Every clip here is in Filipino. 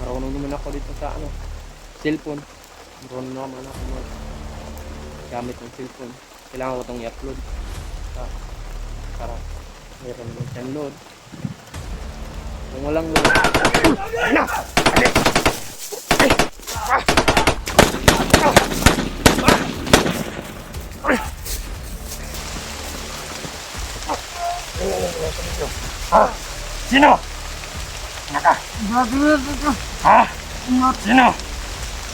marunong naman ako dito sa cellphone. Marunong naman ako gamit ng cellphone. Kailangan ko itong i-upload para mayroon naman siyang load. Kung walang load, sino? Naka. Vlogger to. Ha? Sino?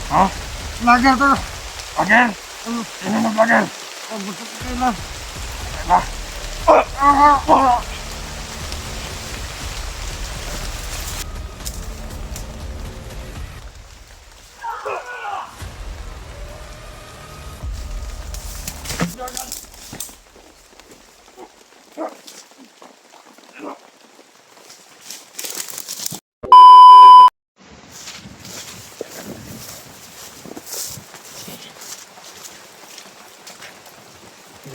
Ha? Vlogger to. Vlogger? Sino na vlogger? Busog ko kayo na. Diba?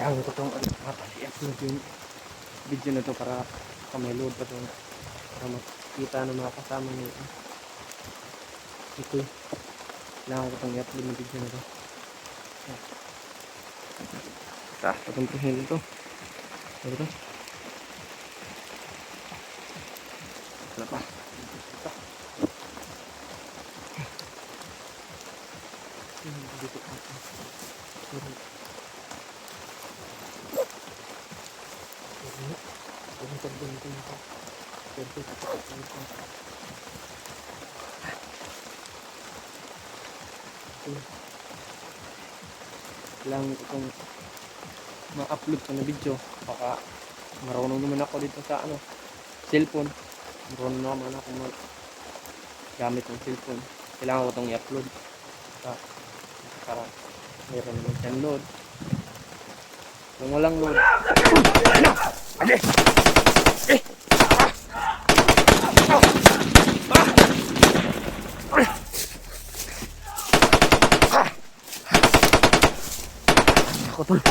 kailangan ko itong i-upload yung video na to para may load pa itong para makita ng mga kasama nyo ito. Kailangan ko itong i-upload ng video na to. Taas pa itong present ito. Ano ito? Wala pa. Dito pa. Kailangan ko itong ma-upload ko na video. Baka marunong naman ako dito sa cellphone. Marunong naman ako gamit ng cellphone. Kailangan ko itong i-upload para mayroon naman siyang load. Kung walang load, ako tol.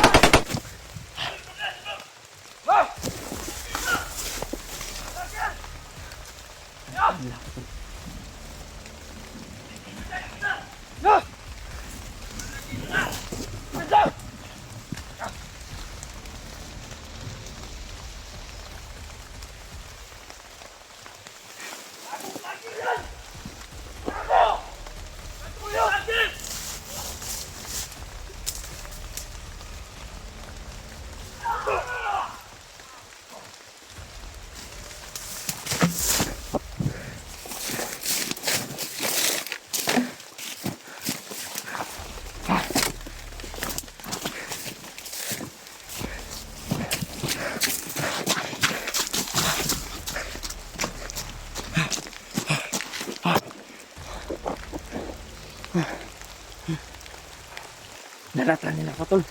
Nalata nila ako tol.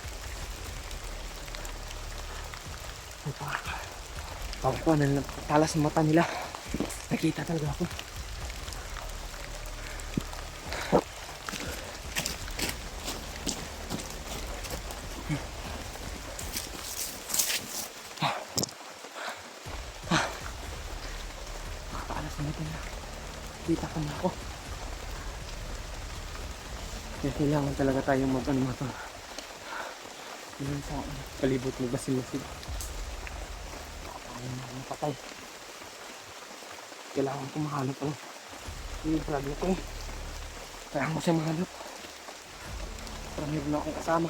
Pagkuha na talas ng mata nila. Nakita talaga ako. Talas ng mata nila. Kita ko na ako. Kaya kailangan talaga tayong mag-ano ito. Yun sa palibot ng basil-basil. Ayun, patay. Kailangan ko mahanap ano. Yung vlog na ito. Kailangan ko siya mahanap. Para meron na akong kasama.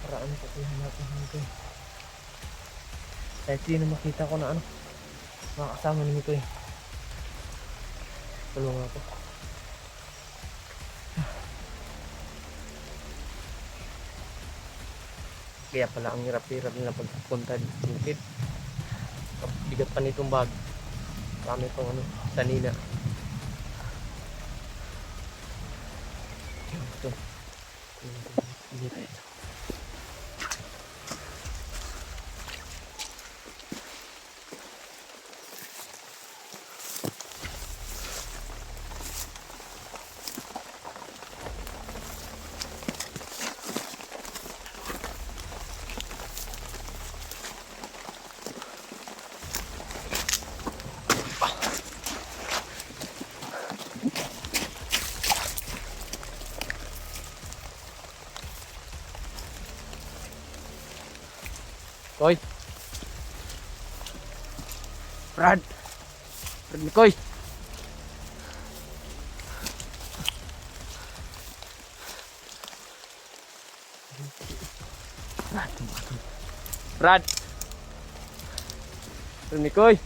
paraan ko natin nito. Kahit sino makita ko na ano, makakasama ni Mikoy. Tulungan ako. Kaya pala ang hirap-hirap nila pagpunta dito sa bukid. Bigat pa nitong bag. Marami pang ano, sanina. Ito. Hindi tayo. Koy. Brad. Brad ni Koy. Brad. Brad ni Koy.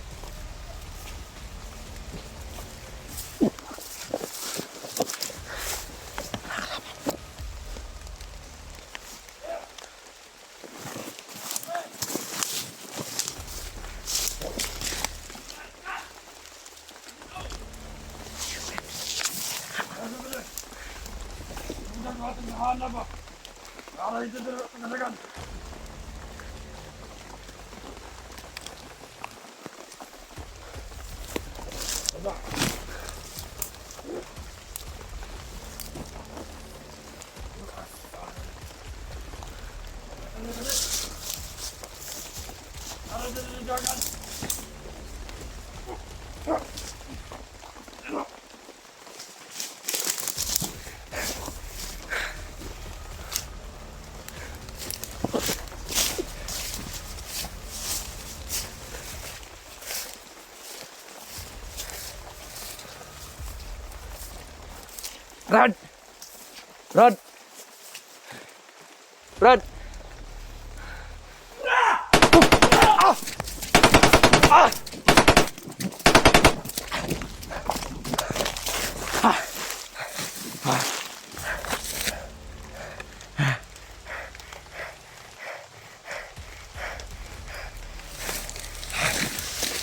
Hanap ba? Para ito dito kagalagan. Baba. Para dito jagan. Brad. Brad. Brad.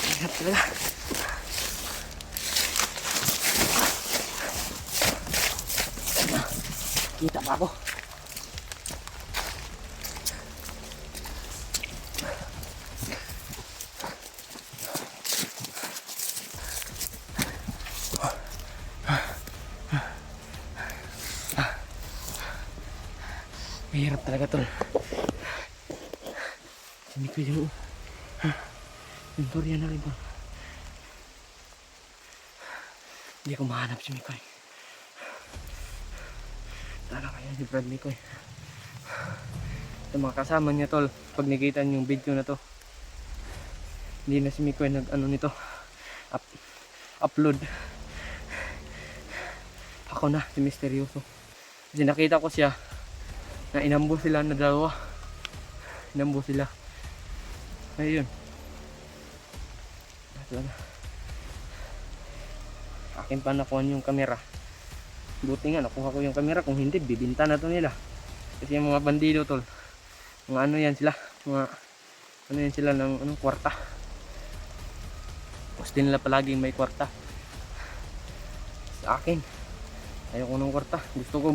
Ingat talaga. Kita pa ako. Mahirap talaga tol. Hindi ko yung Dorian na rin ba? Hindi ko mahanap si Mikoy. Sana kaya si Brad Mikoy. Ito mga kasama niya tol. Pag nakita niyo yung video na to, hindi na si Mikoy nag ano nito upload. Ako na si Misteryoso. Kasi nakita ko siya na inambo sila na dalawa. Inambo sila. Ayun. Akin pa nakuha yung camera. Buti nga nakuha ko yung camera, kung hindi bibinta na to nila. Kasi yung mga bandido tol, mga ano yan sila, mga ano yan sila ng anong kwarta. Gusto nila palaging may kwarta. Sa akin ayoko ng kwarta. Gusto ko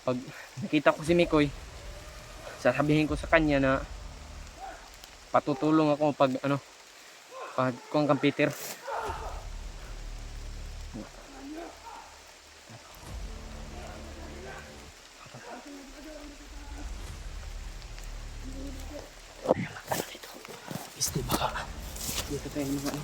pag nakita ko si Mikoy, sasabihin ko sa kanya na patutulong ako pag ano, pag kung computer. Este baka dito tayo mga ano.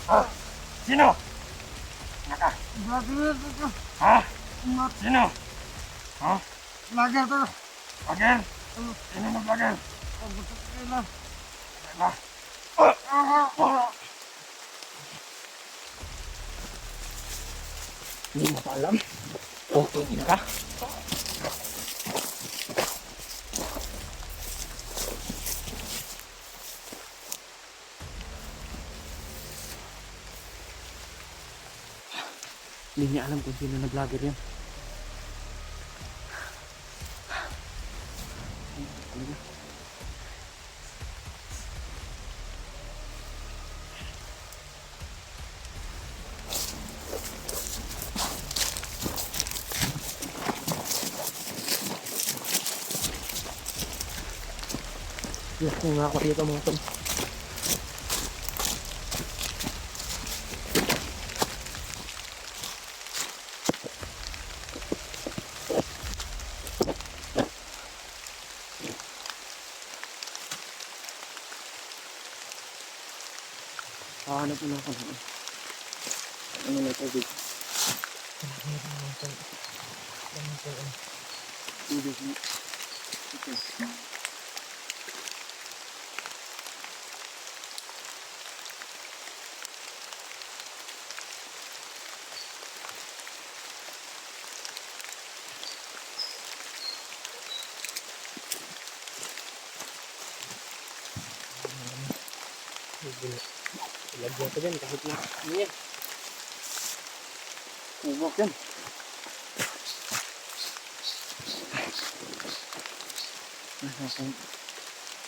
Ha? Sino? Naka. Vlogger to. Ha? Not Sino? Ha? vlogger to. Vlogger? Sino na vlogger? Abot sa kanila. Diba? Hindi mo pa alam. Okay ka. Hindi niya alam kung sino na vlogger yan. Yes, nga ako dito mga tol. Hanap mo na ako. Ano na tubig? Tubig mo. Okay. Lagyan ko dyan kahit na ano yan. Ubok yan. Nasa akong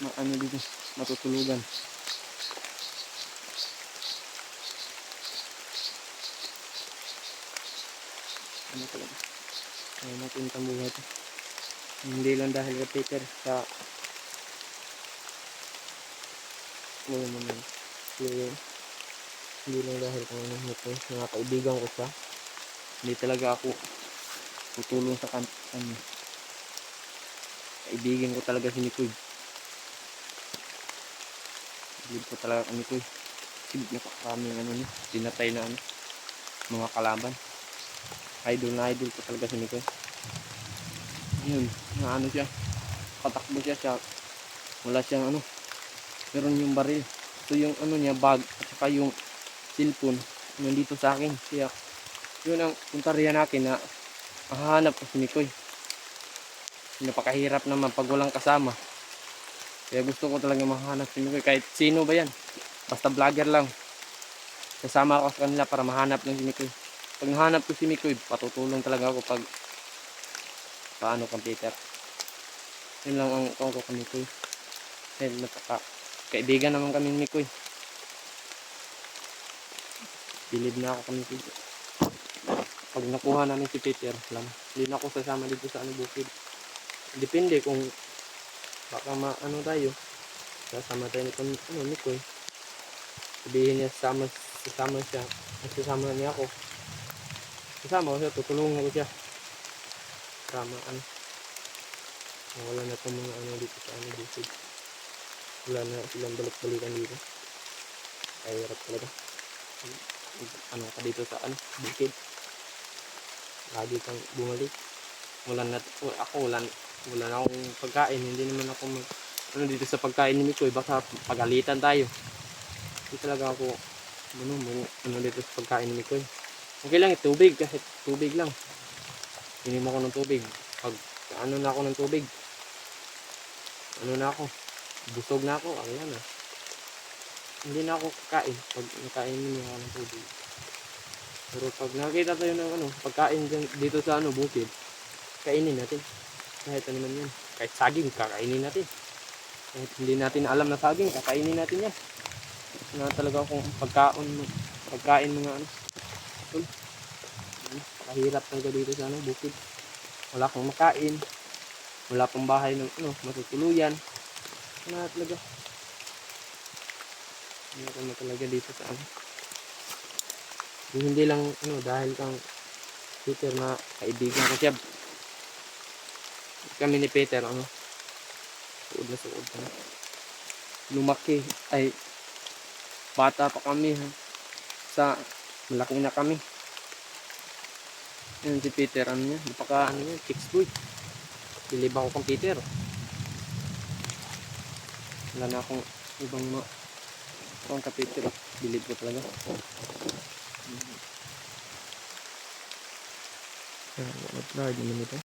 maano dito, matutulugan. Ano talaga? Kaya natin tamuha ito. Hindi lang dahil kay Peter sa wala naman. Hindi lang dahil kung ano ito, mga kaibigan ko siya. Hindi talaga ako tutulong sa kanya. Kaibigan ko talaga si Nikoy. Kaibigan ko talaga si Nikoy. Sige, napakaraming ano niya, dinatay na ano, mga kalaban. Idol na idol ko talaga si Nikoy. Yun, na ano siya, patakbo siya, wala siyang ano, meron yung baril. Ito yung ano niya, bag, at saka yung cellphone, nandito sa akin. Kaya, yun ang puntarya natin na mahanap ko si Nikoy. Napakahirap naman pag walang kasama. Kaya gusto ko talaga mahanap si Nikoy. Kahit sino ba yan, basta vlogger lang. Kasama ako sa kanila para mahanap ng si Nikoy. Pag nahanap ko si Nikoy, patutulong talaga ako pag paano computer. Yun lang ang kong ko kay Nikoy. Dahil kaibigan naman kami ni Nikoy. Bilib na ako kami dito. Pag nakuha namin si Peter, lang, hindi na ako sasama dito sa ano bukid. Depende kung baka ano tayo. Sasama tayo nito ano, Nikoy. Sabihin niya sasama siya. Sasama niya ako. Sasama ko siya, tutulungan ko siya. Sama ano. Wala na itong mga ano dito sa ano bukid. Wala na silang balik-balikan dito. Kaya hirap talaga. Ano ka dito sa ano bukid. Lagi kang bumalik. Wala na wala na akong pagkain. Hindi naman ako ano dito sa pagkain ni Mikoy, baka pagalitan tayo. Hindi talaga ako ano dito sa pagkain ni Mikoy. Okay lang, tubig, kahit tubig lang. Inom ako ng tubig. Pag ano na ako ng tubig, ano na ako, busog na ako, ayan na. Hindi na ako kakain pag nakainin ako ng tubig. Pero pag nakita tayo ng ano, pagkain dito sa ano bukid, kainin natin. Kahit ano man yan. Kahit saging, kakainin natin. Kahit hindi natin alam na saging, kakainin natin yan. Na talaga akong pagkain mga ano. Tol. Kahirap talaga dito sa ano, bukid. Wala kang makain. Wala pang bahay ng ano, matutuluyan. Wala talaga. Wala talaga dito sa ano. Yung hindi lang ano, dahil kang Peter na kaibigan ko siya. Kami ni Peter ano, suod na. Lumaki ay bata pa kami ha. Sa malaki na kami. Yan si Peter, ano niya, napaka ano niya, chicks boy. Bilib ako kang Peter. Wala na akong ibang akong ka Peter. Bilib ko talaga. Wala, di naman ito.